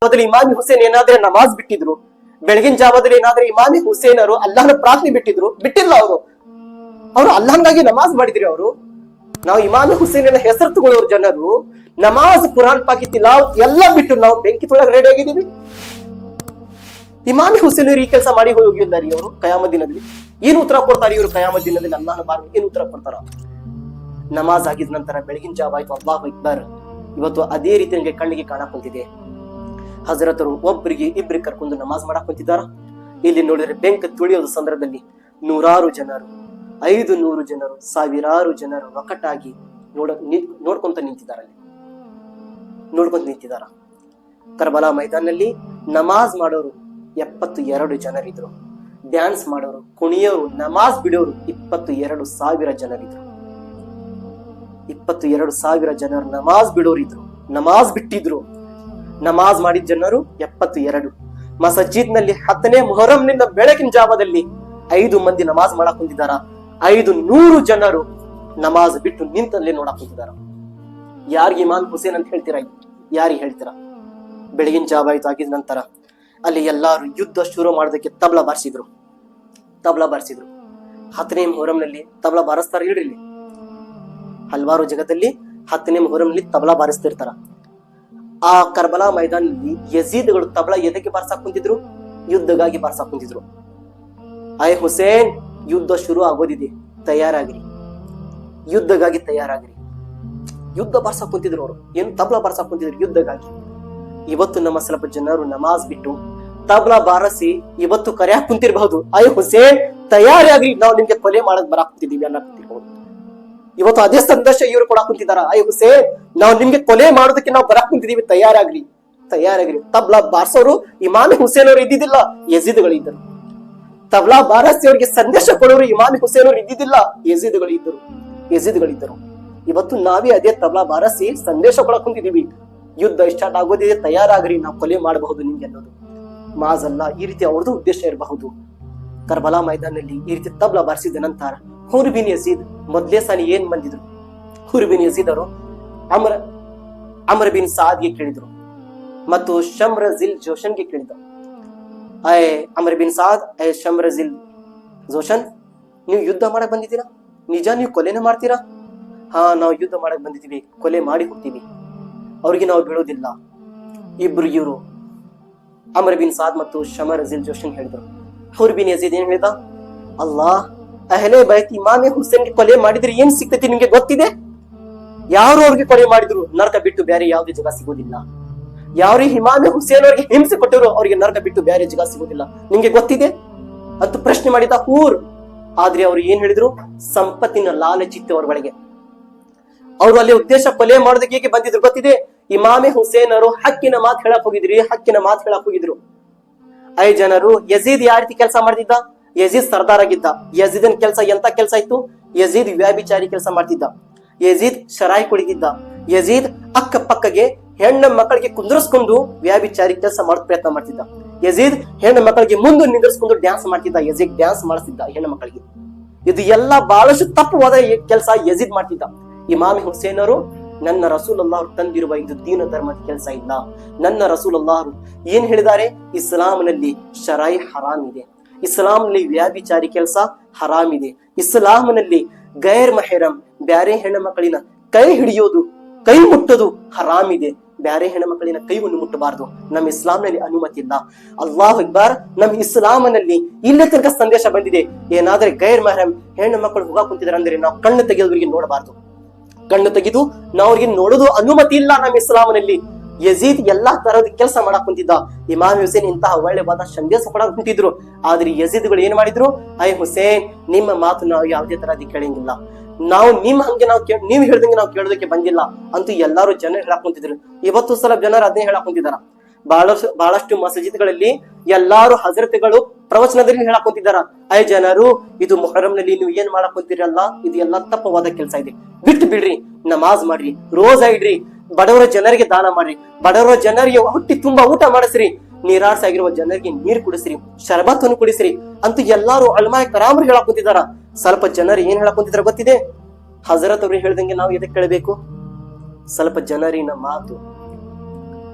ಬದಲು ಇಮಾಮಿ ಹುಸೇನ್ ಏನಾದ್ರೆ ನಮಾಜ್ ಬಿಟ್ಟಿದ್ರು, ಬೆಳಗಿನ ಜಾವದಲ್ಲಿ ಏನಾದ್ರೆ ಇಮಾಮಿ ಹುಸೇನರು ಅಲ್ಲಾಹನ ಪ್ರಾರ್ಥನೆ ಬಿಟ್ಟಿಲ್ಲ ಅವರು ಅಲ್ಲಾಹನ್ಗಾಗಿ ನಮಾಜ್ ಮಾಡಿದ್ರಿ. ಅವರು ನಾವು ಇಮಾಮಿ ಹುಸೇನಿನ ಹೆಸರು ತಗೊಳ್ಳೋರು ಜನರು ನಮಾಜ್, ಕುರಾನ್ ಪಾಕಿ ತಿಲಾವತ್ ಎಲ್ಲ ಬಿಟ್ಟು ನಾವು ಬೆಂಕಿ ತೊಳಗೆ ರೆಡಿ ಆಗಿದ್ದೀವಿ. ಇಮಾಮಿ ಹುಸೇನ್ ಈ ಕೆಲಸ ಮಾಡಿ ಹೋಗಿದ್ದಾರೆ. ಅವರು ಕಯಾಮತ್ ದಿನದಲ್ಲಿ ಏನು ಉತ್ತರ ಕೊಡ್ತಾರೆ? ಇವರು ಕಯಾಮತ್ ದಿನದಲ್ಲಿ ಅಲ್ಲಾಹನ ಬಾರ್ಗೆ ಏನು ಉತ್ತರ ಕೊಡ್ತಾರ? ನಮಾಜ್ ಆಗಿದ ನಂತರ ಬೆಳಗಿನ ಜಾವ ಆಯ್ತು, ಅಲ್ಲಾಹು ಅಕ್ಬರ್. ಇವತ್ತು ಅದೇ ರೀತಿ ನನಗೆ ಕಣ್ಣಿಗೆ ಕಾಣಕ್ ಕುಂತಿದೆ. ಹಜರತರು ಒಬ್ಬರಿಗೆ ಇಬ್ಬರಿಗೆ ಕರ್ಕೊಂಡು ನಮಾಜ್ ಮಾಡಕ್ ಕುಂತಿದ್ದಾರ. ಇಲ್ಲಿ ನೋಡಿದ್ರೆ ಬೆಂಕಿ ತುಳಿಯೋದು ಸಂದರ್ಭದಲ್ಲಿ ನೂರಾರು ಜನರು, 500 ಜನರು, ಸಾವಿರಾರು ಜನರು ಒಕ್ಕಟ್ಟಾಗಿ ನೋಡ್ಕೊಂತ ನಿಂತಿದ್ದಾರ. ಕರ್ಬಲಾ ಮೈದಾನಲ್ಲಿ ನಮಾಜ್ ಮಾಡೋರು 72 ಜನರಿದ್ರು. ಡ್ಯಾನ್ಸ್ ಮಾಡೋರು, ಕುಣಿಯೋರು, ನಮಾಜ್ ಬಿಡೋರು 22,000 ಜನರಿದ್ರು. 22,000 ಜನರು ನಮಾಜ್ ಬಿಡೋರಿದ್ರು, ನಮಾಜ್ ಬಿಟ್ಟಿದ್ರು. ನಮಾಜ್ ಮಾಡಿದ ಜನರು 72. ಮಸಜಿದ್ ನಲ್ಲಿ 10ನೇ ಮೊಹರಂನಿಂದ ಬೆಳಗಿನ ಜಾವದಲ್ಲಿ 5 ಮಂದಿ ನಮಾಜ್ ಮಾಡಕ್ ಕುಂತಿದ್ದಾರ. 500 ಜನರು ನಮಾಜ್ ಬಿಟ್ಟು ನಿಂತಲ್ಲೇ ನೋಡಕ್ ಕುಂತಿದ್ದಾರ. ಯಾರಿಗೆ ಇಮಾಮ್ ಹುಸೇನ್ ಅಂತ ಹೇಳ್ತೀರಾ? ಯಾರಿಗೆ ಹೇಳ್ತೀರಾ? ಬೆಳಗಿನ ಜಾವ ಆಯ್ತು ಆಗಿದ ನಂತರ ಅಲ್ಲಿ ಎಲ್ಲಾರು ಯುದ್ಧ ಶುರು ಮಾಡೋದಕ್ಕೆ ತಬಲಾ ಬಾರಿಸಿದ್ರು. 10ನೇ ಮೊಹರಂನಲ್ಲಿ ತಬಲಾ ಬಾರಿಸ್ತಾರ ಹೇಳ್ರಿ. ಹಲವಾರು ಜಗದಲ್ಲಿ 10ನೇ ಮೊಹರಂನಲ್ಲಿ ತಬಲಾ ಬಾರಿಸ್ತಿರ್ತಾರ. ಆ ಕರ್ಬಲಾ ಮೈದಾನದಲ್ಲಿ ಯಜೀದ್ಗಳು ತಬಲಾ ಎದಕ್ಕೆ ಬಾರ್ಸಾಕ್ ಕುಂತಿದ್ರು? ಯುದ್ಧಗಾಗಿ ಬಾರ್ಸಾಕ್ ಕುಂತಿದ್ರು. ಆಯ್ ಹುಸೇನ್, ಯುದ್ಧ ಶುರು ಆಗೋದಿದೆ, ತಯಾರಾಗಿರಿ, ಯುದ್ಧಗಾಗಿ ತಯಾರಾಗಿರಿ. ಯುದ್ಧ ಬಾರ್ಸಾಕ್ ಕುಂತಿದ್ರು. ಅವರು ಏನು ತಬಲಾ ಬಾರ್ಸಾಕ್ ಕುಂತಿದ್ರು ಯುದ್ಧಗಾಗಿ. ಇವತ್ತು ನಮ್ಮ ಸ್ವಲ್ಪ ಜನರು ನಮಾಜ್ ಬಿಟ್ಟು ತಬಲಾ ಬಾರಸಿ ಇವತ್ತು ಕರೆಯಾಕ್ ಕುಂತಿರ್ಬಹುದು. ಆಯ್ ಹುಸೇನ್, ತಯಾರಾಗ್ರಿ, ನಾವು ನಿಮ್ಗೆ ಕೊಲೆ ಮಾಡಕ್ ಬರಾಕ್ ಕುಂತಿದೀವಿ ಅನ್ನ ಕುಂತಿರ್ಬಹುದು. ಇವತ್ತು ಅದೇ ಸಂದೇಶ ಇವರು ಕೊಡಾಕ್ ಕುಂತಿದಾರ. ಆಯ್ ಹುಸೇನ್, ನಾವು ನಿಮ್ಗೆ ಕೊಲೆ ಮಾಡೋದಕ್ಕೆ ನಾವು ಬರಾಕ್ ಕುಂತಿದೀವಿ, ತಯಾರಾಗ್ರಿ. ತಬಲಾ ಬಾರ್ಸೋರು ಇಮಾಮಿ ಹುಸೇನ್ ಅವರು ಇದ್ದಿದ್ದಿಲ್ಲ, ಯಜೀದ್ಗಳು ಇದ್ದರು. ತಬಲಾ ಬಾರಸಿ ಅವರಿಗೆ ಸಂದೇಶ ಕೊಡೋರು ಇಮಾಮಿ ಹುಸೇನ್ ಅವರು ಇದ್ದಿದ್ದಿಲ್ಲ, ಯಜೀದ್ಗಳಿದ್ದರು. ಇವತ್ತು ನಾವೇ ಅದೇ ತಬಲಾ ಬಾರಸಿ ಸಂದೇಶ ಕೊಡಕ್ ಕುಂತಿದೀವಿ. ಯುದ್ಧ ಸ್ಟಾರ್ಟ್ ಆಗೋದಿದೆ, ತಯಾರಾಗ್ರಿ, ನಾವು ಕೊಲೆ ಮಾಡಬಹುದು ನಿಮ್ಗೆ ಅನ್ನೋದು ಮಾಜಲ್ಲ. ಈ ರೀತಿ ಅವ್ರದ್ದು ಉದ್ದೇಶ ಇರಬಹುದು. ಕರ್ಬಲಾ ಮೈದಾನಲ್ಲಿ ಈ ರೀತಿ ತಬಲಾ ಬಾರಿಸಿದ ನಂತರ ಹುರ್ ಬಿನ್ ಯಜೀದ್ ಮೊದ್ಲೇ ಸಾರಿ ಏನ್ ಬಂದಿದ್ರು? ಹುರ್ ಬಿನ್ ಯಜೀದ್ ಅವರು ಅಮರ್ ಬಿನ್ ಸಾದ್ಗೆ ಕೇಳಿದ್ರು ಮತ್ತು ಶಮ್ರಜಿಲ್ ಜೋಶನ್ಗೆ ಕೇಳಿದ್ರು. ಅಮರ್ ಬಿನ್ ಸಾದ್, ಶಮ್ರಜಿಲ್ ಜೋಶನ್, ನೀವು ಯುದ್ಧ ಮಾಡಕ್ ಬಂದಿದ್ದೀರಾ? ನಿಜ ನೀವು ಕೊಲೆನ ಮಾಡ್ತೀರಾ? ಹಾ, ನಾವು ಯುದ್ಧ ಮಾಡಕ್ ಬಂದಿದ್ದೀವಿ, ಕೊಲೆ ಮಾಡಿ ಹೋಗ್ತೀವಿ, ಅವ್ರಿಗೆ ನಾವು ಬಿಡೋದಿಲ್ಲ. ಇಬ್ರು ಇವರು ಅಮರ್ ಬಿನ್ ಸಾದ್ ಮತ್ತು ಶಮ್ರಜಿಲ್ ಜೋಶನ್ ಹೇಳಿದ್ರು. ಹುರ್ ಬಿನ್ ಯಜೀದ್ ಏನ್ ಹೇಳ್ದ? ಅಲ್ಲಾಹ್, ಅಹ್ಲೆ ಬೈತ್ ಇಮಾಮೆ ಹುಸೇನ್ಗೆ ಕೊಲೆ ಮಾಡಿದ್ರೆ ಏನ್ ಸಿಗ್ತೈತಿ ನಿಮ್ಗೆ ಗೊತ್ತಿದೆ? ಯಾರು ಅವ್ರಿಗೆ ಕೊಲೆ ಮಾಡಿದ್ರು ನರಕ ಬಿಟ್ಟು ಬೇರೆ ಯಾವುದೇ ಜಾಗ ಸಿಗೋದಿಲ್ಲ. ಯಾರು ಇಮಾಮೆ ಹುಸೇನ್ ಅವ್ರಿಗೆ ಹಿಂಸೆ ಕೊಟ್ಟರು ಅವ್ರಿಗೆ ನರಕ ಬಿಟ್ಟು ಬೇರೆ ಜಾಗ ಸಿಗೋದಿಲ್ಲ, ನಿಮ್ಗೆ ಗೊತ್ತಿದೆ ಅಂತ ಪ್ರಶ್ನೆ ಮಾಡಿದ ಹೂರ್. ಆದ್ರೆ ಅವ್ರು ಏನ್ ಹೇಳಿದ್ರು? ಸಂಪತ್ತಿನ ಲಾಲಚಿತ್ತು ಅವ್ರ ಒಳಗೆ. ಅವ್ರು ಅಲ್ಲಿ ಉದ್ದೇಶ ಕೊಲೆ ಮಾಡೋದಕ್ಕೆ ಹೇಗೆ ಬಂದಿದ್ರು ಗೊತ್ತಿದೆ? ಇಮಾಮೆ ಹುಸೇನ್ ಅವರು ಹಕ್ಕಿನ ಮಾತು ಹೇಳಕ್ ಹೋಗಿದ್ರು. 5 ಜನರು. ಯಜೀದ್ ಯಾವ ರೀತಿ ಕೆಲಸ ಮಾಡ್ತಿದ್ದ? ಯಜೀದ್ ಸರ್ದಾರ್ ಆಗಿದ್ದ. ಯಜೀದನ್ ಕೆಲಸ ಎಂತ ಕೆಲಸ ಇತ್ತು? ಯಜೀದ್ ವ್ಯಾಭಿಚಾರಿ ಕೆಲಸ ಮಾಡ್ತಿದ್ದ. ಯಜೀದ್ ಶರಾಯಿ ಕುಡಿದಿದ್ದ. ಯಜೀದ್ ಅಕ್ಕ ಪಕ್ಕಗೆ ಹೆಣ್ಣು ಮಕ್ಕಳಿಗೆ ಕುಂದ್ರಿಸ್ಕೊಂಡು ವ್ಯಾಭಿಚಾರಿ ಕೆಲಸ ಮಾಡೋದ್ ಪ್ರಯತ್ನ ಮಾಡ್ತಿದ್ದ. ಯಜೀದ್ ಹೆಣ್ಣು ಮಕ್ಕಳಿಗೆ ಮುಂದೆ ನಿಂದ್ರಿಸ್ಕೊಂಡು ಡ್ಯಾನ್ಸ್ ಮಾಡ್ತಿದ್ದ. ಯಜೀದ್ ಡ್ಯಾನ್ಸ್ ಮಾಡಿಸ್ತಿದ್ದ ಹೆಣ್ಣು ಮಕ್ಕಳಿಗೆ. ಇದು ಎಲ್ಲ ಬಹಳಷ್ಟು ತಪ್ಪುವಾದ ಕೆಲಸ ಯಜೀದ್ ಮಾಡ್ತಿದ್ದ. ಇಮಾಮಿ ಹುಸೇನ್ ಅವರು, ನನ್ನ ರಸೂಲುಲ್ಲಾಹ್ ಅವರು ತಂದಿರುವ ಇದು ದೀನ ಧರ್ಮದ ಕೆಲಸ ಇಲ್ಲ. ನನ್ನ ರಸೂಲುಲ್ಲಾಹ್ ಅವರು ಏನ್ ಹೇಳಿದ್ದಾರೆ? ಇಸ್ಲಾಂನಲ್ಲಿ ಶರಾಯಿ ಹರಾಮ್ ಇದೆ, ಇಸ್ಲಾಂನಲ್ಲಿ ವ್ಯಾಭಿಚಾರಿ ಕೆಲಸ ಹರಾಮ್ ಇದೆ, ಇಸ್ಲಾಂನಲ್ಲಿ ಗೈರ್ ಮಹರಂ ಬ್ಯಾರೆ ಹೆಣ್ಣು ಮಕ್ಕಳಿನ ಕೈ ಹಿಡಿಯೋದು, ಕೈ ಮುಟ್ಟೋದು ಹರಾಮ್ ಇದೆ. ಬ್ಯಾರೆ ಹೆಣ್ಣು ಮಕ್ಕಳಿನ ಕೈವನ್ನು ಮುಟ್ಟಬಾರದು, ನಮ್ಮ ಇಸ್ಲಾಂನಲ್ಲಿ ಅನುಮತಿ ಇಲ್ಲ. ಅಲ್ಲಾಹು ಅಕ್ಬರ್. ನಮ್ಮ ಇಸ್ಲಾಂನಲ್ಲಿ ಇಲ್ಲೇ ತನಕ ಸಂದೇಶ ಬಂದಿದೆ, ಏನಾದ್ರೆ ಗೈರ್ ಮಹರಂ ಹೆಣ್ಣು ಮಕ್ಕಳು ಹೋಗಾ ಕುಂತಿದ್ದಾರೆ ಅಂದ್ರೆ ನಾವು ಕಣ್ಣು ತೆಗೆಯೋದ್ರಿಗೆ ನೋಡಬಾರ್ದು. ಕಣ್ಣು ತೆಗೆದು ನಾವು ಅವ್ರಿಗೆ ನೋಡೋದು ಅನುಮತಿ ಇಲ್ಲ ನಮ್ಮ ಇಸ್ಲಾಂನಲ್ಲಿ. ಯಜೀದ್ ಎಲ್ಲಾ ತರದ ಕೆಲಸ ಮಾಡಕ್ ಕುಂತಿದ್ದ. ಇಮಾಮ್ ಹುಸೇನ್ ಇಂತಹ ಒಳ್ಳೆವಾದ ಸಂದೇಶ ಕೊಡಕ್ ಕುಂತಿದ್ರು. ಆದ್ರೆ ಯಜೀದ್ಗಳು ಏನ್ ಮಾಡಿದ್ರು? ಐ ಹುಸೇನ್, ನಿಮ್ಮ ಮಾತು ನಾವು ಯಾವುದೇ ತರದಿ ಕೇಳಂಗಿಲ್ಲ, ನಾವು ನಿಮ್ ಹಂಗೆ ನೀವು ಹೇಳ್ದಂಗೆ ನಾವು ಕೇಳೋದಕ್ಕೆ ಬಂದಿಲ್ಲ ಅಂತೂ ಎಲ್ಲಾರು ಜನ ಹೇಳಕ್ ಕುಂತಿದ್ರು. ಇವತ್ತು ಸ್ವಲ್ಪ ಜನರು ಅದನ್ನೇ ಹೇಳಕ್ ಕುಂತಿದಾರ. ಬಹಳಷ್ಟು ಮಸಜಿದ್ಗಳಲ್ಲಿ ಎಲ್ಲಾರು ಹಜರತ್ಗಳು ಪ್ರವಚನದಲ್ಲಿ ಹೇಳಕ್ ಕುಂತಿದಾರ, ಐ ಜನರು, ಇದು ಮೊಹರಂನಲ್ಲಿ ನೀವು ಏನ್ ಮಾಡಕ್ ಕುಂತಿರಲ್ಲ, ಇದು ಎಲ್ಲಾ ತಪ್ಪವಾದ ಕೆಲಸ ಇದೆ, ಬಿಟ್ಟು ಬಿಡ್ರಿ, ನಮಾಜ್ ಮಾಡ್ರಿ, ರೋಜಾ ಇಡ್ರಿ, ಬಡವರ ಜನರಿಗೆ ದಾನ ಮಾಡ್ರಿ, ಬಡವರ ಜನರಿಗೆ ಹೊಟ್ಟಿ ತುಂಬಾ ಊಟ ಮಾಡಿಸ್ರಿ, ನಿರಾಸೆಯಾಗಿರುವ ಜನರಿಗೆ ನೀರ್ ಕುಡಿಸ್ರಿ, ಶರಬತ್ತನ್ನು ಕುಡಿಸ್ರಿ ಅಂತೂ ಎಲ್ಲಾರು ಅಲ್ಮಾಯ್ ಕರಾಮರು ಹೇಳಕ್ ಕುಂತಿದಾರ. ಸ್ವಲ್ಪ ಜನರು ಏನ್ ಹೇಳಕ್ ಕುಂತಿದಾರ ಗೊತ್ತಿದೆ? ಹಜರತ್ ಅವ್ರು ಹೇಳ್ದಂಗೆ ನಾವು ಎದಕ್ಕೆ ಕೇಳಬೇಕು? ಸ್ವಲ್ಪ ಜನರಿನ ಮಾತು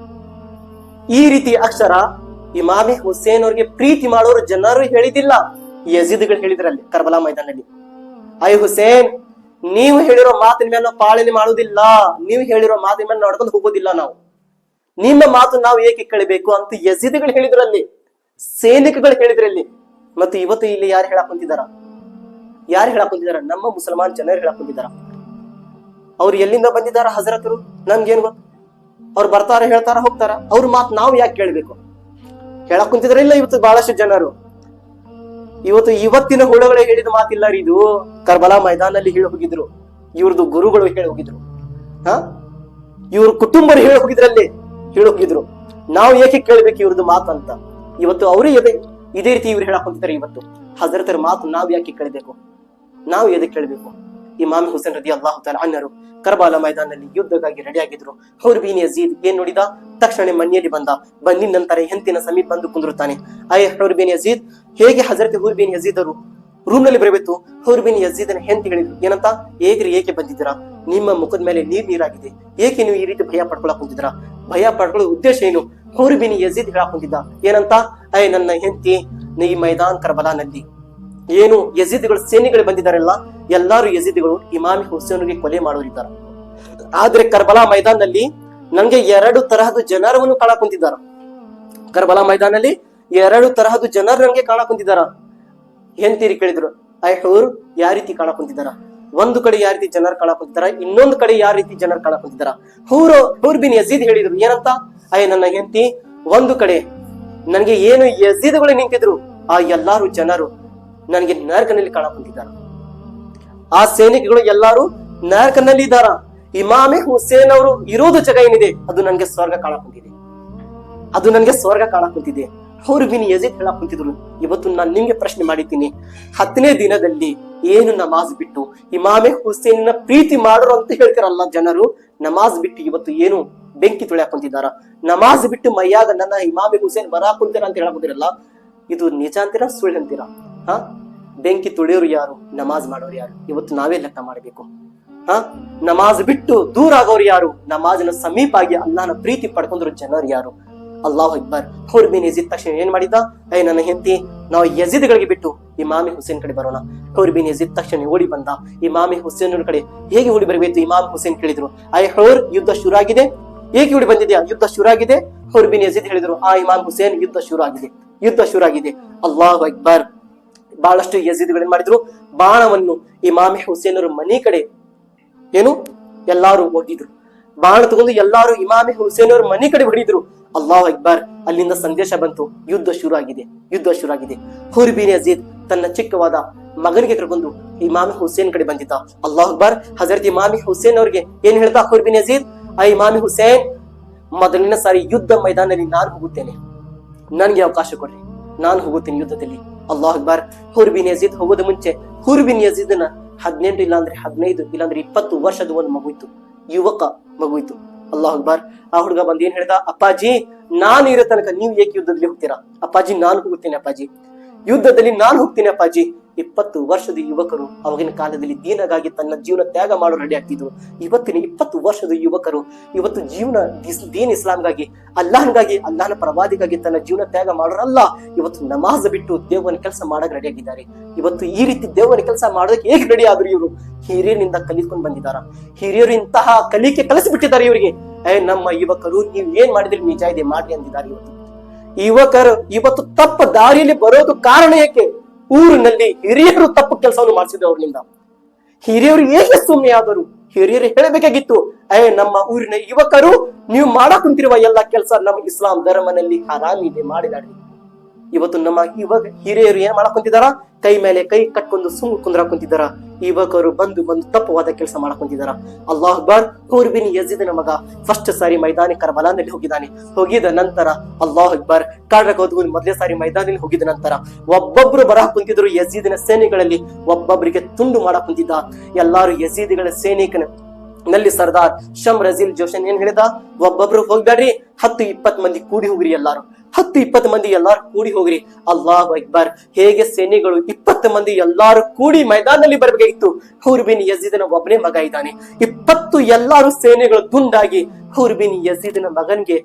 ಈ ರೀತಿ ಅಕ್ಷರ ಇಮಾಮೆ ಹುಸೇನ್ ಅವ್ರಿಗೆ ಪ್ರೀತಿ ಮಾಡೋರು ಜನರು ಹೇಳಿದಿಲ್ಲ, ಯಜೀದ್ಗಳು ಹೇಳಿದ್ರಲ್ಲಿ ಕರ್ಬಲಾ ಮೈದಾನಲ್ಲಿ. ಐ ಹುಸೇನ್, ನೀವು ಹೇಳಿರೋ ಮಾತಿನ ಮೇಲೆ ನಾವು ಪಾಲನೆ ಮಾಡುವುದಿಲ್ಲ, ನೀವು ಹೇಳಿರೋ ಮಾತಿನ ಮೇಲೆ ನಡ್ಕೊಂಡು ಹೋಗೋದಿಲ್ಲ, ನಾವು ನಿಮ್ಮ ಮಾತು ನಾವು ಏಕೆ ಕೇಳಬೇಕು ಅಂತ ಯಜೀದ್ಗಳು ಹೇಳಿದ್ರಲ್ಲಿ, ಸೈನಿಕಗಳು ಹೇಳಿದ್ರಲ್ಲಿ. ಮತ್ತು ಇವತ್ತು ಇಲ್ಲಿ ಯಾರು ಹೇಳಕ್ ಕುಂತಿದಾರ? ಯಾರು ಹೇಳಕ್ ಕುಂತಿದಾರ? ನಮ್ಮ ಮುಸಲ್ಮಾನ್ ಜನರು ಹೇಳಕ್ ಕುಂತಿದಾರ. ಅವ್ರು ಎಲ್ಲಿಂದ ಬಂದಿದಾರ ಹಜರತರು ನನ್ಗೇನ್ ಗೊತ್ತು? ಅವ್ರು ಬರ್ತಾರ, ಹೇಳ್ತಾರ, ಹೋಗ್ತಾರ. ಅವ್ರ ಮಾತು ನಾವು ಯಾಕೆ ಕೇಳ್ಬೇಕು? ಹೇಳಕ್ ಕುಂತಿದಾರ ಇಲ್ಲ ಇವತ್ತು ಬಹಳಷ್ಟು ಜನರು. ಇವತ್ತಿನ ಹುಳುಗಳೇ ಹೇಳಿದ ಮಾತಿಲ್ಲ ರೀ ಇದು. ಕರ್ಬಲಾ ಮೈದಾನಲ್ಲಿ ಹೇಳಿ ಹೋಗಿದ್ರು, ಇವ್ರದ್ದು ಗುರುಗಳು ಹೇಳಿ ಹೋಗಿದ್ರು, ಇವ್ರ ಕುಟುಂಬರು ಹೇಳಿ ಹೋಗಿದ್ರಲ್ಲಿ ಹೇಳಿ ಹೋಗಿದ್ರು. ನಾವು ಏಕೆ ಕೇಳ್ಬೇಕು ಇವ್ರದ್ದು ಮಾತು ಅಂತ? ಇವತ್ತು ಅವರೇ ಇದೇ ರೀತಿ ಇವ್ರು ಹೇಳಕ್ ಕುಂತಿದ್ದಾರೆ. ಇವತ್ತು ಹಜರತರ ಮಾತು ನಾವು ಯಾಕೆ ಕೇಳಬೇಕು? ನಾವು ಎದಕ್ಕೆ ಕೇಳಬೇಕು? ಇಮಾಮ್ ಹುಸೇನ್ ರದಿ ಅಲ್ಲಾಹು ತಆಲಾ ಅನ್ಹರು ಕರ್ಬಲಾ ಮೈದಾನದಲ್ಲಿ ಯುದ್ಧಕ್ಕಾಗಿ ರೆಡಿ ಆಗಿದ್ರು. ಹುರ್ ಬಿನ್ ಯಜೀದ್ ಏನ್ ನೋಡಿದ ತಕ್ಷಣ ಮನೆಯಲ್ಲಿ ಬಂದಿದ ನಂತರ ಹೆಂತಿನ ಸಮೀಪ ಬಂದು ಕುಂದಿರುತ್ತಾನೆ. ಹುರ್ ಬಿನ್ ಯಜೀದ್ ಹೇಗೆ ಹಜರತ್ ಹುರ್ ಬಿನ್ ಯಜೀದ್ ಅವರು ರೂಮ್ ನಲ್ಲಿ ಬರಬೇಕು. ಹುರ್ ಬಿನ್ ಯಜೀದನ ಹೆಂತಿ ಹೇಳಿದ್ರು ಏನಂತ? ಏಕೆ ಬಂದಿದ್ದೀರಾ? ನಿಮ್ಮ ಮುಖದ ಮೇಲೆ ನೀರಾಗಿದೆ, ಏಕೆ ನೀವು ಈ ರೀತಿ ಭಯ ಪಡ್ಕೊಳಕ್ ಕುಂತಿದ್ದೀರಾ? ಭಯ ಪಡ್ಕೊಳ್ಳೋ ಉದ್ದೇಶ ಏನು? ಹುರ್ ಬಿನ್ ಯಜೀದ್ ಹೇಳಕ್ ಕುಂತಿದ್ದ ಏನಂತ? ನನ್ನ ಹೆಂಡತಿ ಈ ಮೈದಾನ್ ಕರ್ಬಲಾನಲ್ಲಿ ಏನು ಯಜೀದ್ಗಳು ಸೇನೆಗಳು ಬಂದಿದ್ದಾರಲ್ಲ, ಎಲ್ಲಾರು ಯಜೀದ್ಗಳು ಇಮಾಮ್ ಹುಸೇನ್ಗೆ ಕೊಲೆ ಮಾಡೋರಿದ್ದಾರೆ. ಆದ್ರೆ ಕರ್ಬಲಾ ಮೈದಾನದಲ್ಲಿ ನಂಗೆ 2 ತರಹದ ಜನರನ್ನು ಕಾಣ ಕುಂತಿದ್ದಾರ. ಕರ್ಬಲಾ ಮೈದಾನಲ್ಲಿ 2 ತರಹದ ಜನರು ನಂಗೆ ಕಾಣ ಕುಂತಿದ್ದಾರ. ಹೆಂಡತಿರಿ ಕೇಳಿದ್ರು, ಹುರ್ ಯಾವ ರೀತಿ ಕಾಣ ಕುಂತಿದ್ದಾರ? ಒಂದು ಕಡೆ ಯಾವ ರೀತಿ ಜನರು ಕಾಣ ಕುಂತಿದ್ದಾರ, ಇನ್ನೊಂದು ಕಡೆ ಯಾವ ರೀತಿ ಜನರು ಕಾಣ ಕುಂತಿದ್ದಾರ. ಹುರ್ ಬಿನ್ ಯಜೀದ್ ಹೇಳಿದ್ರು ಏನಂತ? ನನ್ನ ಹೆಂಡತಿ ಒಂದು ಕಡೆ ನನ್ಗೆ ಏನು ಯಜೀದ್ಗಳು ನಿಂತಿದ್ರು, ಆ ಎಲ್ಲಾರು ಜನರು ನನಗೆ ನರಕನಲ್ಲಿ ಕಾಣ ಕುಂತಿದ್ದಾರ. ಆ ಸೈನಿಕಗಳು ಎಲ್ಲಾರು ನರಕನಲ್ಲಿ ಇದ್ದಾರ. ಇಮಾಮೆ ಹುಸೇನ್ ಅವರು ಇರೋದು ಜಾಗ ಏನಿದೆ ಅದು ನನ್ಗೆ ಸ್ವರ್ಗ ಕಾಣ ಕುಂತಿದೆ, ಅದು ನನ್ಗೆ ಸ್ವರ್ಗ ಕಾಣ ಕುಂತಿದೆ. ಹುರ್ ಬಿನ್ ಯಜೀದ್ ಹೇಳಕ್ ಕುಂತಿದ್ರು. ಇವತ್ತು ನಾನು ನಿಮ್ಗೆ ಪ್ರಶ್ನೆ ಮಾಡಿದ್ದೀನಿ, 10ನೇ ದಿನದಲ್ಲಿ ಏನು ನಮಾಜ್ ಬಿಟ್ಟು ಇಮಾಮೆ ಹುಸೇನ್ ಪ್ರೀತಿ ಮಾಡೋರು ಅಂತ ಹೇಳ್ತಾರಲ್ಲ ಜನರು, ನಮಾಜ್ ಬಿಟ್ಟು ಇವತ್ತು ಏನು ಬೆಂಕಿ ತುಳಿಯಾಕ್ ಕುಂತಿದ್ದಾರ. ನಮಾಜ್ ಬಿಟ್ಟು ಮೈಯಾಗ ನನ್ನ ಇಮಾಮೆ ಹುಸೇನ್ ಬರಾಕ್ ಕುಂತೀರ ಅಂತ ಹೇಳಕ್ ಕುಂತಿರಲ್ಲ, ಇದು ನಿಜ ಅಂತೀರಾ ಸುಳ್ಳು ಅಂತೀರಾ? ಬೆಂಕಿ ತುಳಿಯೋರು ಯಾರು? ನಮಾಜ್ ಮಾಡೋರು ಯಾರು? ಇವತ್ತು ನಾವೇ ಲೆಕ್ಕ ಮಾಡಬೇಕು. ನಮಾಜ್ ಬಿಟ್ಟು ದೂರ ಆಗೋರು ಯಾರು? ನಮಾಜ್ನ ಸಮೀಪ ಆಗಿ ಅಲ್ಲಾಹನ ಪ್ರೀತಿ ಪಡ್ಕೊಂಡ್ರು ಜನರು ಯಾರು? ಅಲ್ಲಾಹು ಅಕ್ಬರ್. ಹುರ್ ಬಿನ್ ಯಜೀದ್ ತಕ್ಷಣ ಏನ್ ಮಾಡಿದ? ನನ್ನ ಹೆಂಡತಿ ನಾವು ಯಜೀದ್ಗಳಿಗೆ ಬಿಟ್ಟು ಇಮಾಮೆ ಹುಸೇನ್ ಕಡೆ ಬರೋಣ. ಹುರ್ ಬಿನ್ ಯಜೀದ್ ತಕ್ಷಣ ಓಡಿ ಬಂದ. ಇಮಾಮೆ ಹುಸೇನ್ ಕಡೆ ಹೇಗೆ ಓಡಿ ಬರಬೇಕು? ಇಮಾಮ್ ಹುಸೇನ್ ಕೇಳಿದ್ರು, ಹುರ್ ಯುದ್ಧ ಶುರು ಆಗಿದೆ, ಏಕೆ ಓಡಿ ಬಂದಿದ್ಯಾ? ಯುದ್ಧ ಶುರು ಆಗಿದೆ. ಹುರ್ ಬಿನ್ ಯಜೀದ್ ಹೇಳಿದ್ರು, ಇಮಾಮ್ ಹುಸೇನ್ ಯುದ್ಧ ಶುರು ಆಗಿದೆ, ಯುದ್ಧ ಶುರು ಆಗಿದೆ. ಅಲ್ಲಾಹು ಅಕ್ಬರ್. ಬಹಳಷ್ಟು ಯಜೀದ್ಗಳು ಏನ್ ಮಾಡಿದ್ರು? ಬಾಣವನ್ನು ಇಮಾಮೆ ಹುಸೇನ್ ಅವ್ರ ಮನೆ ಕಡೆ ಎಲ್ಲಾರು ಒಡ್ಡಿದ್ರು. ಬಾಣ ತಗೊಂಡು ಎಲ್ಲಾರು ಇಮಾಮೆ ಹುಸೇನ್ ಅವ್ರ ಮನೆ ಕಡೆ ಹೊಡಿದ್ರು. ಅಲ್ಲಾಹು ಅಕ್ಬರ್. ಅಲ್ಲಿಂದ ಸಂದೇಶ ಬಂತು, ಯುದ್ಧ ಶುರು ಆಗಿದೆ, ಯುದ್ಧ ಶುರು ಆಗಿದೆ. ಹುರ್ ಬಿನ್ ಯಜೀದ್ ತನ್ನ ಚಿಕ್ಕವಾದ ಮಗನಿಗೆ ಕರ್ಕೊಂಡು ಇಮಾಮೆ ಹುಸೇನ್ ಕಡೆ ಬಂದಿದ್ದ. ಅಲ್ಲಾಹು ಅಕ್ಬರ್. ಹಜರತ್ ಇಮಾಮೆ ಹುಸೇನ್ ಅವ್ರಿಗೆ ಏನ್ ಹೇಳ್ತಾ ಹುರ್ ಬಿನ್ ಯಜೀದ್? ಇಮಾಮೆ ಹುಸೇನ್, ಮೊದಲಿನ ಸಾರಿ ಯುದ್ಧ ಮೈದಾನದಲ್ಲಿ ನಾನು ಹೋಗುತ್ತೇನೆ, ನನ್ಗೆ ಅವಕಾಶ ಕೊಡ್ರಿ, ನಾನು ಹೋಗುತ್ತೇನೆ ಯುದ್ಧದಲ್ಲಿ. ಅಲ್ಲಾಹು ಅಕ್ಬರ್. ಹುರ್ ಬಿನ್ ಯಜೀದ್ ಹೋಗೋದು ಮುಂಚೆ ಹುರ್ ಬಿನ್ ಯಜೀದ್ನ 18 ಇಲ್ಲಾಂದ್ರೆ 15 ಇಲ್ಲಾಂದ್ರೆ 20 ವರ್ಷದ ಒಂದು ಮಗುಯಿತು, ಯುವಕ ಮಗುಯಿತು. ಅಲ್ಲಾಹು ಅಕ್ಬರ್. ಆ ಹುಡುಗ ಬಂದು ಏನ್ ಹೇಳ್ದ? ಅಪ್ಪಾಜಿ, ನಾನು ಇರೋ ತನಕ ನೀವು ಏಕೆ ಯುದ್ಧದಲ್ಲಿ ಹೋಗ್ತೀರಾ? ಅಪ್ಪಾಜಿ ನಾನು ಹೋಗ್ತೇನೆ, ಅಪ್ಪಾಜಿ ಯುದ್ಧದಲ್ಲಿ ನಾನು ಹೋಗ್ತೀನಿ ಅಪ್ಪಾಜಿ. 20 ವರ್ಷದ ಯುವಕರು ಅವಾಗಿನ ಕಾಲದಲ್ಲಿ ದೀನಗಾಗಿ ತನ್ನ ಜೀವನ ತ್ಯಾಗ ಮಾಡೋ ರೆಡಿ ಆಗ್ತಿದ್ರು. ಇವತ್ತಿನ 20 ವರ್ಷದ ಯುವಕರು ಇವತ್ತು ಜೀವನ ದೀನ್ ಇಸ್ಲಾಂಗಾಗಿ, ಅಲ್ಲಾಹನ್ಗಾಗಿ, ಅಲ್ಲಾಹನ ಪ್ರವಾದಿಗಾಗಿ ತನ್ನ ಜೀವನ ತ್ಯಾಗ ಮಾಡೋರಲ್ಲ. ಇವತ್ತು ನಮಾಜ್ ಬಿಟ್ಟು ದೇವನ ಕೆಲಸ ಮಾಡಕ್ ರೆಡಿ ಆಗಿದ್ದಾರೆ. ಇವತ್ತು ಈ ರೀತಿ ದೇವನ ಕೆಲಸ ಮಾಡೋದಕ್ಕೆ ಹೇಗೆ ರೆಡಿ ಆದ್ರು ಇವರು? ಹಿರಿಯರಿಂದ ಕಲಿತ್ಕೊಂಡು ಬಂದಿದಾರ. ಹಿರಿಯರು ಇಂತಹ ಕಲಿಕೆ ಕಲಿಸಿಬಿಟ್ಟಿದ್ದಾರೆ ಇವರಿಗೆ. ನಮ್ಮ ಯುವಕರು ನೀವು ಏನ್ ಮಾಡಿದ್ರಿ ನಿಜ ಇದೆ ಮಾಡ್ರಿ ಅಂದಿದ್ದಾರೆ. ಯುವಕರು ಇವತ್ತು ತಪ್ಪ ದಾರಿಯಲ್ಲಿ ಬರೋದು ಕಾರಣ ಏಕೆ? ಊರಿನಲ್ಲಿ ಹಿರಿಯರು ತಪ್ಪು ಕೆಲಸವನ್ನು ಮಾಡಿಸಿದ್ರು. ಅವ್ರಿಂದ ಹಿರಿಯರು ಏಕೆ ಸುಮ್ಮನೆ ಆದರು? ಹಿರಿಯರು ಹೇಳಬೇಕಾಗಿತ್ತು, ನಮ್ಮ ಊರಿನ ಯುವಕರು ನೀವು ಮಾಡಕ್ ಕುಂತಿರುವ ಎಲ್ಲ ಕೆಲಸ ನಮ್ಮ ಇಸ್ಲಾಂ ಧರ್ಮನಲ್ಲಿ ಹರಾಮ್ ಇದೆ, ಮಾಡಿದಾಡ್ರಿ. ಇವತ್ತು ನಮ್ಮ ಇವಾಗ ಹಿರಿಯರು ಏನ್ ಮಾಡಕ್ ಕುಂತಿದಾರ? ಕೈ ಮೇಲೆ ಕೈ ಕಟ್ಕೊಂಡು ಸುಮ್ ಕುಂದ್ರಾಕ್ ಕುಂತಿದಾರ. ಯುವಕರು ಬಂದು ತಪ್ಪವಾದ ಕೆಲಸ ಮಾಡಕ್ ಕುಂತಿದಾರ. ಅಲ್ಲಾಹು ಅಕ್ಬರ್. ಹುರ್ ಬಿನ್ ಯಜೀದ್ನ ಮಗ ಫಸ್ಟ್ ಸಾರಿ ಮೈದಾನಿ ಕರ್ಬಲಾನಲ್ಲಿ ಹೋಗಿದ್ದಾನೆ. ಹೋಗಿದ ನಂತರ ಅಲ್ಲಾಹು ಅಕ್ಬರ್, ಕಾಡ್ರಕೋದ್ಗು ಮೊದಲೇ ಸಾರಿ ಮೈದಾನದಲ್ಲಿ ಹೋಗಿದ ನಂತರ ಒಬ್ಬೊಬ್ರು ಬರಕ್ ಕುಂತಿದ್ರು. ಯಜೀದಿನ ಸೇನೆಗಳಲ್ಲಿ ಒಬ್ಬೊಬ್ಬರಿಗೆ ತುಂಡು ಮಾಡಕ್ ಕುಂತಿದ್ದ. ಎಲ್ಲಾರು ಯಜೀದಿಗಳ ನಲ್ಲಿ ಸರ್ದಾರ್ ಶಮ್ ರಜೀಲ್ ಜೋಶನ್ ಏನ್ ಹೇಳಿದ, ಒಬ್ಬೊಬ್ರು ಹೋಗ್ಬೇಡ್ರಿ, 10-20 ಮಂದಿ ಕೂಡಿ ಹೋಗ್ರಿ, ಎಲ್ಲಾರು 10-20 ಮಂದಿ ಎಲ್ಲಾರು ಕೂಡಿ ಹೋಗ್ರಿ. ಅಲ್ಲಾಹು ಅಕ್ಬರ್. ಹೇಗೆ ಸೇನೆಗಳು 20 ಮಂದಿ ಎಲ್ಲಾರು ಕೂಡಿ ಮೈದಾನದಲ್ಲಿ ಬರ್ಬೇಕಾಗಿತ್ತು. ಹೂರ್ ಬಿನ್ ಯಜೀದನ ಒಬ್ಬನೇ ಮಗ ಇದ್ದಾನೆ. 20 ಎಲ್ಲಾರು ಸೇನೆಗಳು ತುಂಡಾಗಿ ಹೂರ್ ಬಿನ್ ಯಜೀದನ ಮಗನ್ಗೆ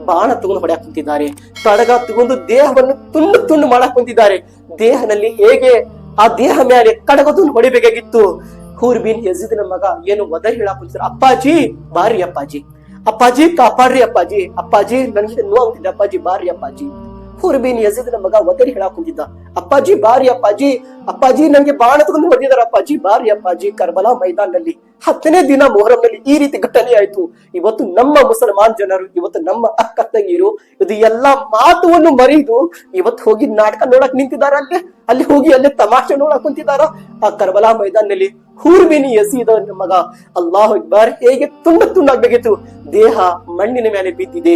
ಬಾಣ ತಗೊಂಡು ಹೊಡ್ಯಾಕ್ ಕುಂತಿದ್ದಾರೆ. ಕಡಗ ತಗೊಂಡು ದೇಹವನ್ನು ತುಂಡು ತುಂಡು ಮಾಡಕ್ ಕುಂತಿದ್ದಾರೆ. ದೇಹದಲ್ಲಿ ಹೇಗೆ ಆ ದೇಹ ಮೇಲೆ ಕಡಗದನ್ನು ಹೊಡಿಬೇಕಾಗಿತ್ತು. ಹೂರ್ ಬಿನ್ ಯಜೀದನ ಮಗ ಏನು ಒದರಿ ಹೇಳಕ್ ಕುಂತಿದ್ರು, ಅಪ್ಪಾಜಿ ಬಾರಿ ಅಪ್ಪಾಜಿ, ಅಪ್ಪಾಜಿ ಕಾಪಾಡ್ರಿ ಅಪ್ಪಾಜಿ, ಅಪ್ಪಾಜಿ ನನ್ಗೆ ನೋವಾಗ್ತಿದೆ ಅಪ್ಪಾಜಿ ಬಾರಿ ಅಪ್ಪಾಜಿ. ಹೂರ್ ಬಿನ್ ಯಜೀದನ ಮಗ ಒದರಿ ಹೇಳಕ್ ಕುಂತಿದ್ದ, ಅಪ್ಪಾಜಿ ಬಾರಿ ಅಪ್ಪಾಜಿ, ಅಪ್ಪಾಜಿ ನಂಗೆ ಬಾಣ ತಗೊಂಡು ಹೊಡೆದಿದ್ದಾರೆ ಅಪ್ಪಾಜಿ ಬಾರಿ ಅಪ್ಪಾಜಿ. ಕರ್ಬಲಾ ಮೈದಾನದಲ್ಲಿ 10ನೇ ದಿನ ಮೊಹರಂನಲ್ಲಿ ಈ ರೀತಿ ಘಟನೆ ಆಯ್ತು. ಇವತ್ತು ನಮ್ಮ ಮುಸಲ್ಮಾನ್ ಜನರು, ಇವತ್ತು ನಮ್ಮ ಅಕ್ಕ ತಂಗಿರು ಇದು ಎಲ್ಲಾ ಮಾತುವನ್ನು ಮರೆದು ಇವತ್ತು ಹೋಗಿ ನಾಟಕ ನೋಡಕ್ ನಿಂತಿದಾರ. ಅಲ್ಲಿ ಹೋಗಿ ಅಲ್ಲೇ ತಮಾಷೆ ನೋಡಕ್ ಕುಂತಿದಾರ. ಆ ಕರ್ಬಲಾ ಮೈದಾನದಲ್ಲಿ ಹೂರ್ ಬಿನ್ ಯಜೀದ್ ಮಗ ಅಲ್ಲಾಹು ಅಕ್ಬರ್ ಹೇಗೆ ತುಂಡಾಗ್ಬೇಕಿತ್ತು. ದೇಹ ಮಣ್ಣಿನ ಮೇಲೆ ಬಿದ್ದಿದೆ.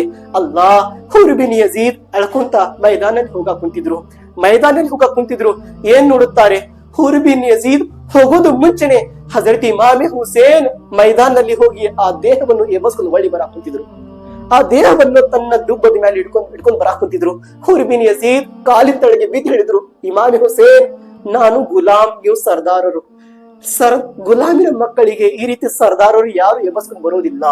ಹೂರ್ ಬಿನ್ ಯಜೀದ್ ಅಳ್ಕೊಂತ ಮೈದಾನದಲ್ಲಿ ಹೋಗಕ್ ಕುಂತಿದ್ರು. ಏನ್ ನೋಡುತ್ತಾರೆ, ಹೂರ್ ಬಿನ್ ಯಜೀದ್ ಹೋಗೋದು ಮುಂಚೆನೆ ಹಜರತ್ ಇಮಾಮ್ ಹುಸೇನ್ ಮೈದಾನದಲ್ಲಿ ಹೋಗಿ ಆ ದೇಹವನ್ನು ಎಬ್ಬಸ್ಕೊಂಡು ಒಳ್ಳಿ ಬರಾಕ್ ಕುಂತಿದ್ರು. ಆ ದೇಹವನ್ನು ತನ್ನ ದುಬ್ಬದ ಮೇಲೆ ಇಟ್ಕೊಂಡು ಬರಾಕ್ ಕುಂತಿದ್ರು. ಹೂರ್ ಬಿನ್ ಯಜೀದ್ ಕಾಲಿನ ತಳಗೆ ಬಿದ್ದು ಹೇಳಿದ್ರು, ಇಮಾಮ್ ಹುಸೇನ್ ನಾನು ಗುಲಾಂ, ನೀವು ಸರ್ದಾರರು. ಗುಲಾಮಿನ ಮಕ್ಕಳಿಗೆ ಈ ರೀತಿ ಸರ್ದಾರರು ಯಾರು ಎಬ್ಬಸ್ಕೊಂಡು ಬರೋದಿಲ್ಲ,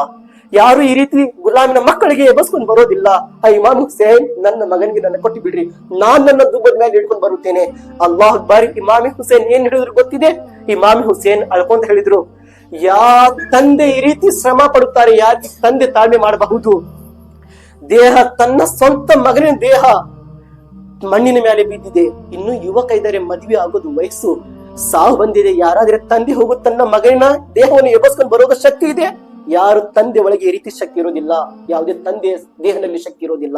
ಯಾರು ಈ ರೀತಿ ಗುಲಾಮಿನ ಮಕ್ಕಳಿಗೆ ಎಬ್ಬಸ್ಕೊಂಡು ಬರೋದಿಲ್ಲ. ಆ ಇಮಾಮ್ ಹುಸೇನ್ ನನ್ನ ಮಗನಿಗೆ ನನ್ನ ಕೊಟ್ಟು ಬಿಡ್ರಿ, ನಾನ್ ನನ್ನ ದುಬ್ಬದ ಮೇಲೆ ಹಿಡ್ಕೊಂಡು ಬರುತ್ತೇನೆ. ಅಲ್ಲಾಹ್ ಅಕ್ಬರ್. ಇಮಾಮ್ ಹುಸೇನ್ ಏನ್ ಹೇಳಿದ್ರು ಗೊತ್ತಿದೆ? ಇಮಾಮ್ ಹುಸೇನ್ ಅಳ್ಕೊಂತ ಹೇಳಿದ್ರು, ತಂದೆ ಈ ರೀತಿ ಶ್ರಮ ಪಡುತ್ತಾರೆ, ಯಾಕೆ ತಂದೆ ತಾಳ್ಮೆ ಮಾಡಬಹುದು? ದೇಹ ತನ್ನ ಸ್ವಂತ ಮಗನಿನ ದೇಹ ಮಣ್ಣಿನ ಮೇಲೆ ಬಿದ್ದಿದೆ. ಇನ್ನು ಯುವಕ ಇದ್ದಾರೆ, ಮದುವೆ ಆಗೋದು ವಯಸ್ಸು, ಸಾವು ಬಂದಿದೆ. ಯಾರಾದ್ರೆ ತಂದೆ ಹೋಗು ತನ್ನ ಮಗನ ದೇಹವನ್ನು ಎಬ್ಬಸ್ಕೊಂಡು ಬರೋದ ಶಕ್ತಿ ಇದೆ? ಯಾರು ತಂದೆ ಒಳಗೆ ಈ ರೀತಿ ಶಕ್ತಿ ಇರೋದಿಲ್ಲ, ಯಾವುದೇ ತಂದೆ ದೇಹದಲ್ಲಿ ಶಕ್ತಿ ಇರೋದಿಲ್ಲ.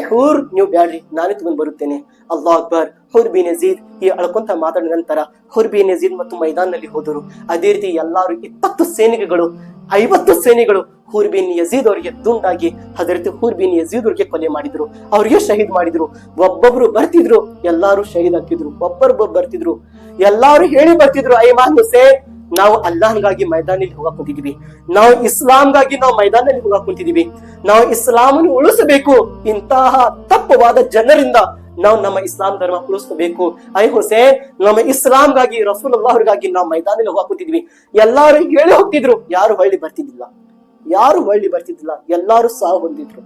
ಹೂರ್ ನೀವು ಬ್ಯಾಡ್ರಿ, ನಾನೇ ತಗೊಂಡ್ ಬರುತ್ತೇನೆ. ಅಲ್ಲಾಹ್ ಅಕ್ಬರ್. ಹೂರ್ ಬಿನ್ ಯಜೀದ್ ಈ ಅಳ್ಕೊಂತ ಮಾತಾಡಿದ ನಂತರ ಹೂರ್ ಬಿನ್ ಯಜೀದ್ ಮತ್ತು ಮೈದಾನದಲ್ಲಿ ಹೋದರು. ಅದೇ ರೀತಿ ಎಲ್ಲಾರು 20 ಸೇನೆಗಳು 50 ಸೇನೆಗಳು ಹೂರ್ ಬಿನ್ ಯಜೀದ್ ಅವರಿಗೆ ದುಂಡಾಗಿ ಹಜರತ್ ಹೂರ್ ಬಿನ್ ಯಜೀದ್ ಅವರಿಗೆ ಕೊಲೆ ಮಾಡಿದ್ರು, ಅವ್ರಿಗೆ ಶಹೀದ್ ಮಾಡಿದ್ರು. ಒಬ್ಬೊಬ್ರು ಬರ್ತಿದ್ರು, ಎಲ್ಲಾರು ಶಹೀದ್ ಆಗ್ತಿದ್ರು. ಒಬ್ಬೊಬ್ಬರು ಬರ್ತಿದ್ರು, ಎಲ್ಲಾರು ಹೇಳಿ ಬರ್ತಿದ್ರು, ಇಮಾಮ್ ಹುಸೇನ್ ನಾವು ಅಲ್ಲಾಹ್ಗಾಗಿ ಮೈದಾನದಲ್ಲಿ ಹೋಗಕ್ ಕುಂತಿದೀವಿ, ನಾವು ಇಸ್ಲಾಂಗಾಗಿ ನಾವು ಮೈದಾನದಲ್ಲಿ ಹೋಗಕ್ ಕುಂತಿದೀವಿ, ನಾವು ಇಸ್ಲಾಮನ್ನು ಉಳಿಸಬೇಕು. ಇಂತಹ ತಪ್ಪವಾದ ಜನರಿಂದ ನಾವು ನಮ್ಮ ಇಸ್ಲಾಂ ಧರ್ಮ ಉಳಿಸಬೇಕು. ಹುಸೇನ್ ನಮ್ಮ ಇಸ್ಲಾಂಗಾಗಿ ರಸೂಲುಲ್ಲಾಹ್ಗಾಗಿ ನಾವು ಮೈದಾನದಲ್ಲಿ ಹೋಗಕ್ ಕುಂತಿದ್ವಿ. ಎಲ್ಲಾರು ಹೇಳಿ ಹೋಗ್ತಿದ್ರು, ಯಾರು ಹೊಳ್ಳಿ ಬರ್ತಿದ್ದಿಲ್ಲ, ಎಲ್ಲಾರು ಸಾವು ಹೊಂದಿದ್ರು,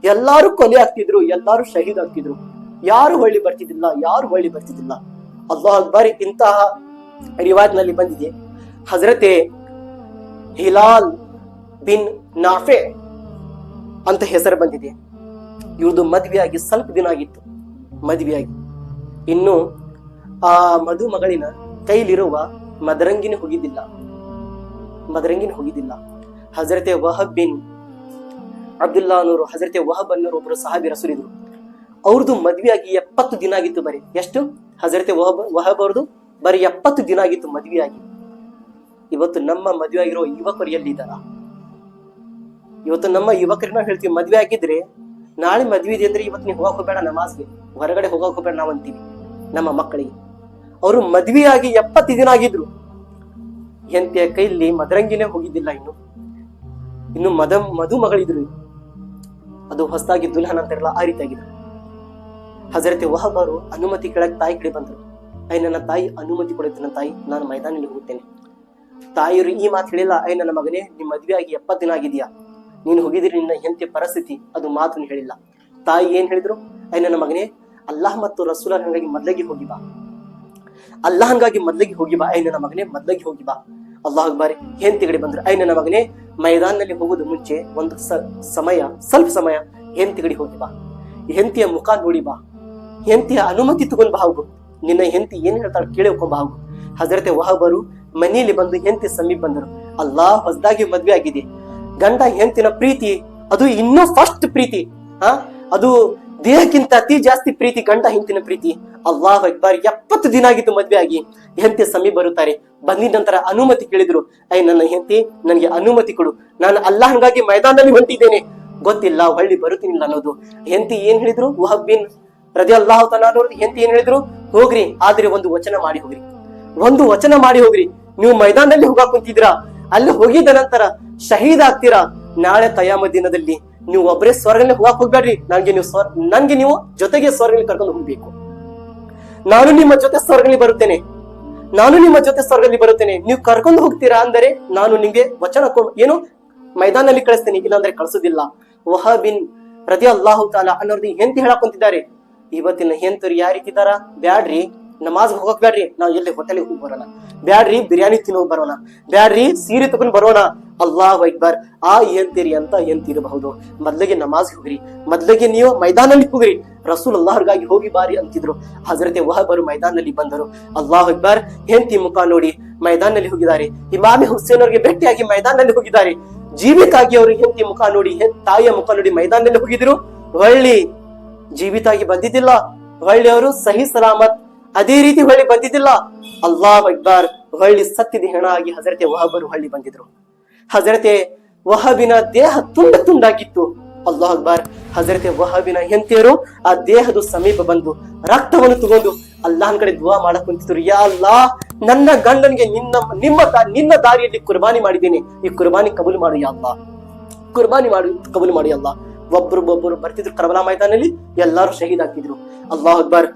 ಎಲ್ಲಾರು ಕೊಲೆ ಆಗ್ತಿದ್ರು, ಎಲ್ಲಾರು ಶಹೀದ್ ಆಗ್ತಿದ್ರು. ಯಾರು ಹೊಳ್ಳಿ ಬರ್ತಿದ್ದಿಲ್ಲ. ಅಲ್ಲಾಹ್ ಅಕ್ಬರ್. ಇಂತಹ ರಿವಾಜ್ ನಲ್ಲಿ ಬಂದಿದೆ, ಹಜರತೆ ಹಿಲಾಲ್ ಬಿನ್ ನಾಫೆ ಅಂತ ಹೆಸರು ಬಂದಿದೆ. ಇವ್ರದ್ದು ಮದುವೆಯಾಗಿ ಸ್ವಲ್ಪ ದಿನ ಆಗಿತ್ತು. ಮದುವೆಯಾಗಿ ಇನ್ನು ಆ ಮದುಮಗಳಿನ ಕೈಲಿರುವ ಮದರಂಗಿನ ಹೋಗಿದ್ದಿಲ್ಲ. ಹಜರತೆ ವಹಬ್ ಬಿನ್ ಅಬ್ದುಲ್ಲಾ ಅನ್ನೋರು, ಹಜರತೆ ವಹಬ್ ಅನ್ನೋರು ಒಬ್ರು ಸಹಾಬಿ ರಸೂಲಿದ್ರು. ಅವ್ರದ್ದು ಮದ್ವೆಯಾಗಿ 70 ದಿನ ಆಗಿತ್ತು. ಬರೀ ಎಷ್ಟು? ಹಜರತೆ ವಹಬ್ ಅವ್ರದ್ದು ಬರೀ 70 ದಿನ ಆಗಿತ್ತು ಮದ್ವೆಯಾಗಿ. ಇವತ್ತು ನಮ್ಮ ಮದ್ವೆ ಆಗಿರೋ ಯುವಕರು ಎಲ್ಲಿದ್ದಾರ? ಇವತ್ತು ನಮ್ಮ ಯುವಕರನ್ನ ಹೇಳ್ತೀವಿ, ಮದ್ವೆ ಆಗಿದ್ರೆ ನಾಳೆ ಮದ್ವೆ ಇದೆ ಅಂದ್ರೆ ಇವತ್ತು ನೀವು ಹೋಗಕ್ ಹೋಗ್ಬೇಡ, ನಮಾಜ್ಗೆ ಹೊರಗಡೆ ಹೋಗಕ್ ಹೋಗ್ಬೇಡ ನಾವ್ ಅಂತೀವಿ ನಮ್ಮ ಮಕ್ಕಳಿಗೆ. ಅವರು ಮದ್ವೆಯಾಗಿ 70 ದಿನ ಆಗಿದ್ರು. ಹೆಂಡತಿಯ ಕೈಲಿ ಮದರಂಗಿನೇ ಹೋಗಿದ್ದಿಲ್ಲ. ಇನ್ನು ಮದುಮಗಳಿದ್ರು, ಅದು ಹೊಸದಾಗಿ ದುಲ್ಹನ್ ಅಂತಾರಲ್ಲ ಆ ರೀತಿಯಾಗಿದ್ರು. ಹಜರತೆ ವಹಬ್ ಅವರು ಅನುಮತಿ ಕೇಳಕ್ ತಾಯಿ ಕಡೆ ಬಂದ್ರು. ನನ್ನ ತಾಯಿ ಅನುಮತಿ ಕೊಡುತ್ತೆ, ನನ್ನ ತಾಯಿ ನಾನು ಮೈದಾನಲ್ಲಿ ಹೋಗುತ್ತೇನೆ. ತಾಯಿಯರು ಈ ಮಾತು ಹೇಳಿಲ್ಲ, ನನ್ನ ಮಗನೇ ನಿಮ್ ಮದ್ವೆ ಆಗಿ 70 ದಿನ ಆಗಿದ್ಯಾ, ನೀನು ಹೋಗಿದ್ರಿ, ನಿನ್ನ ಹೆಂಡತಿಯ ಪರಿಸ್ಥಿತಿ ಅದು ಮಾತನ್ನು ಹೇಳಿಲ್ಲ. ತಾಯಿ ಏನ್ ಹೇಳಿದ್ರು, ನನ್ನ ಮಗನೇ ಅಲ್ಲಾಹ್ ಮತ್ತು ರಸೂಲಗಾಗಿ ಮೊದಲಿಗೆ ಹೋಗಿ ಬಾ, ನನ್ನ ಮಗನೇ ಮೊದಲಿಗೆ ಹೋಗಿ ಬಾ. ಅಲ್ಲಾಹ್ ಅಕ್ಬರ್. ಹೆಂಡತಿ ಕಡೆ ಬಂದ್ರು, ನನ್ನ ಮಗನೇ ಮೈದಾನದಲ್ಲಿ ಹೋಗೋದು ಮುಂಚೆ ಒಂದು ಸ್ವಲ್ಪ ಸಮಯ ಹೆಂಡತಿ ಕಡೆ ಹೋಗಿ ಬಾ, ಹೆಂಡತಿಯ ಮುಖ ನೋಡಿ ಬಾ, ಹೆಂಡತಿಯ ಅನುಮತಿ ತಗೊಂಡ್ ಬಾ ಹೋಗು, ನಿನ್ನ ಹೆಂಡತಿ ಏನ್ ಹೇಳ್ತಾಳೆ ಕೇಳಿ ಹೋಗ್ಕೊಂಡ್ ಬಾ ಹೋಗು. ಹಜರತೆ ವಹಬರು ಮನೆಯಲ್ಲಿ ಬಂದು ಹೆಂಡತಿ ಸಮೀಪ ಬಂದರು. ಹೊಸದಾಗಿ ಮದ್ವೆ ಆಗಿದೆ, ಗಂಡ ಹೆಂಡತಿನ ಪ್ರೀತಿ ಅದು ಇನ್ನೂ ಫಸ್ಟ್ ಪ್ರೀತಿ, ಅದು ದೇಹಕ್ಕಿಂತ ಅತಿ ಜಾಸ್ತಿ ಪ್ರೀತಿ ಗಂಡ ಹೆಂಡತಿನ ಪ್ರೀತಿ. ಅಲ್ಲಾಹ್ ಅಕ್ಬರ್. 70 ದಿನ ಆಗಿತ್ತು ಮದ್ವೆ ಆಗಿ. ಹೆಂಡತಿ ಸಮೀಪ ಬರುತ್ತಾರೆ. ಬಂದಿದ ನಂತರ ಅನುಮತಿ ಕೇಳಿದ್ರು, ನನ್ನ ಹೆಂಡತಿ ನನಗೆ ಅನುಮತಿ ಕೊಡು, ನಾನು ಅಲ್ಲಾಹ್ಗಾಗಿ ಮೈದಾನದಲ್ಲಿ ಹೊಂಟಿದ್ದೇನೆ, ಗೊತ್ತಿಲ್ಲ ಹೊಳ್ಳಿ ಬರುತ್ತೀನಿಲ್ಲ ಅನ್ನೋದು. ಹೆಂಡತಿ ಏನ್ ಹೇಳಿದ್ರು, ವಹಬ್ ಬಿನ್ ರದಿಯಲ್ಲಾಹು ತಆಲಾ ಅನ್ನೋರು ಹೆಂಡತಿ ಏನ್ ಹೇಳಿದ್ರು, ಹೋಗ್ರಿ, ಆದ್ರೆ ಒಂದು ವಚನ ಮಾಡಿ ಹೋಗ್ರಿ, ನೀವು ಮೈದಾನದಲ್ಲಿ ಹೋಗಾಕ್ ಕುಂತಿದ್ರಾ, ಅಲ್ಲಿ ಹೋಗಿದ ನಂತರ ಶಹೀದ್ ಆಗ್ತೀರಾ. ನಾಳೆ ಕಯಾಮ ದಿನದಲ್ಲಿ ನೀವು ಒಬ್ಬರೇ ಸ್ವರ್ಗದಲ್ಲಿ ಹೋಗಕ್ ಹೋಗ್ಬೇಡ್ರಿ. ನನ್ಗೆ ನೀವು ಜೊತೆಗೆ ಸ್ವರ್ಗದಲ್ಲಿ ಕರ್ಕೊಂಡು ಹೋಗ್ಬೇಕು. ನಾನು ನಿಮ್ಮ ಜೊತೆ ಸ್ವರ್ಗದಲ್ಲಿ ಬರುತ್ತೇನೆ, ನೀವು ಕರ್ಕೊಂಡು ಹೋಗ್ತೀರಾ ಅಂದರೆ ನಾನು ನಿಮ್ಗೆ ವಚನ ಏನು ಮೈದಾನಲ್ಲಿ ಕಳಿಸ್ತೇನೆ, ಇಲ್ಲಾಂದ್ರೆ ಕಳಿಸೋದಿಲ್ಲ. ವಹಾಬಿನ್ ರದಿಯಲ್ಲಾಹು ತಾಲಾ ಅನ್ನೋರ್ದು ಹೆಂತ ಹೇಳಕೊಂತಿದ್ದಾರೆ. ಇವತ್ತಿನ ಹೆಂತರು ಯಾವ ರೀತಿ ಇದಾರ? ಬ್ಯಾಡ್ರಿ ನಮಾಜ್ ಹೋಗಕ್ ಬ್ಯಾಡ್ರಿ, ನಾವು ಎಲ್ಲಿ ಹೋಟೆಲ್ಗೆ ಹೋಗಿ ಬರೋಣ, ಬ್ಯಾಡ್ರಿ ಬಿರಿಯಾನಿ ತಿನ್ನೋಗಿ ಬರೋಣ, ಬ್ಯಾಡ್ರಿ ಸೀರೆ ತಗೊಂಡ್ ಬರೋಣ. ಅಲ್ಲಾಹು ಅಕ್ಬರ್. ಆ ಎಂತಿರಿ ಅಂತ ಎಂತಿರಬಹುದು. ಮೊದ್ಲಿಗೆ ನಮಾಜ್ ಹೋಗ್ರಿ, ಮೊದ್ಲಿಗೆ ನೀವು ಮೈದಾನಲ್ಲಿ ಹೋಗ್ರಿ. ರಸೂಲ್ ಅಲ್ಲಾಹರ್ಗಾಗಿ ಹೋಗಿ ಬಾರಿ ಅಂತಿದ್ರು. ಹಜರತೆ ವಹಬರು ಮೈದಾನಲ್ಲಿ ಬಂದರು. ಅಲ್ಲಾಹು ಅಕ್ಬರ್. ಹೆಂಡತಿ ಮುಖ ನೋಡಿ ಮೈದಾನಲ್ಲಿ ಹೋಗಿದ್ದಾರೆ. ಇಮಾಮೆ ಹುಸೇನ್ ಅವರಿಗೆ ಭೇಟಿಯಾಗಿ ಮೈದಾನಲ್ಲಿ ಹೋಗಿದ್ದಾರೆ. ಜೀವಿತಾಗಿ ಅವರು ಹೆಂಡತಿ ಮುಖ ನೋಡಿ, ತಾಯಿಯ ಮುಖ ನೋಡಿ ಮೈದಾನದಲ್ಲಿ ಹೋಗಿದ್ರು. ಹೊಳ್ಳಿ ಜೀವಿತಾಗಿ ಬಂದಿದ್ದಿಲ್ಲ, ಹೊಳ್ಳಿ ಅವರು ಸಹಿ ಸಲಾಮತ್ ಅದೇ ರೀತಿ ಹೊಳ್ಳಿ ಬಂದಿದ್ದಿಲ್ಲ. ಅಲ್ಲಾಹು ಅಕ್ಬರ್. ಹೊಳ್ಳಿ ಸತ್ತಿದ ಹೆಣ ಆಗಿ ಹಜರತೆ ವಹಬರು ಹೊಳ್ಳಿ ಬಂದಿದ್ರು. ಹಜರತೆ ವಹಬಿನ ದೇಹ ತುಂಡಾಗಿತ್ತು. ಅಲ್ಲಾಹು ಅಕ್ಬರ್. ಹಜರತೆ ವಹಬಿನ ಹೆಂಡತಿಯರು ಆ ದೇಹದ ಸಮೀಪ ಬಂದು ರಕ್ತವನ್ನು ತಗೊಂಡು ಅಲ್ಲಾಹನ ಕಡೆ ದುವಾ ಮಾಡಕ್ ಕುಂತಿದ್ರು. ಯಾ ಅಲ್ಲಾಹ್, ನನ್ನ ಗಂಡನಿಗೆ ನಿನ್ನ ದಾರಿಯಲ್ಲಿ ಕುರ್ಬಾನಿ ಮಾಡಿದ್ದೇನೆ, ಈ ಕುರ್ಬಾನಿ ಕಬೂಲ್ ಮಾಡು ಯಾ ಅಲ್ಲಾಹ್, ಕಬೂಲ್ ಮಾಡಿ ಅಲ್ಲಾಹ್. ಒಬ್ಬರು ಬರ್ತಿದ್ರು ಕರ್ಬಲಾ ಮೈದಾನಲ್ಲಿ, ಎಲ್ಲಾರು ಶಹೀದ್ ಆಗ್ತಿದ್ರು. ಅಲ್ಲಾಹು ಅಕ್ಬರ್.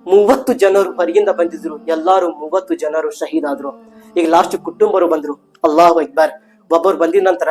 30 ಜನರು ಹೊರಗಿಂದ ಬಂದಿದ್ರು, ಎಲ್ಲಾರು 30 ಜನರು ಶಹೀದ್ ಆದ್ರು. ಈಗ ಲಾಸ್ಟ್ ಕುಟುಂಬರು ಬಂದ್ರು. ಅಲ್ಲಾಹು ಅಕ್ಬರ್. ಒಬ್ಬರು ಬಂದಿದ ನಂತರ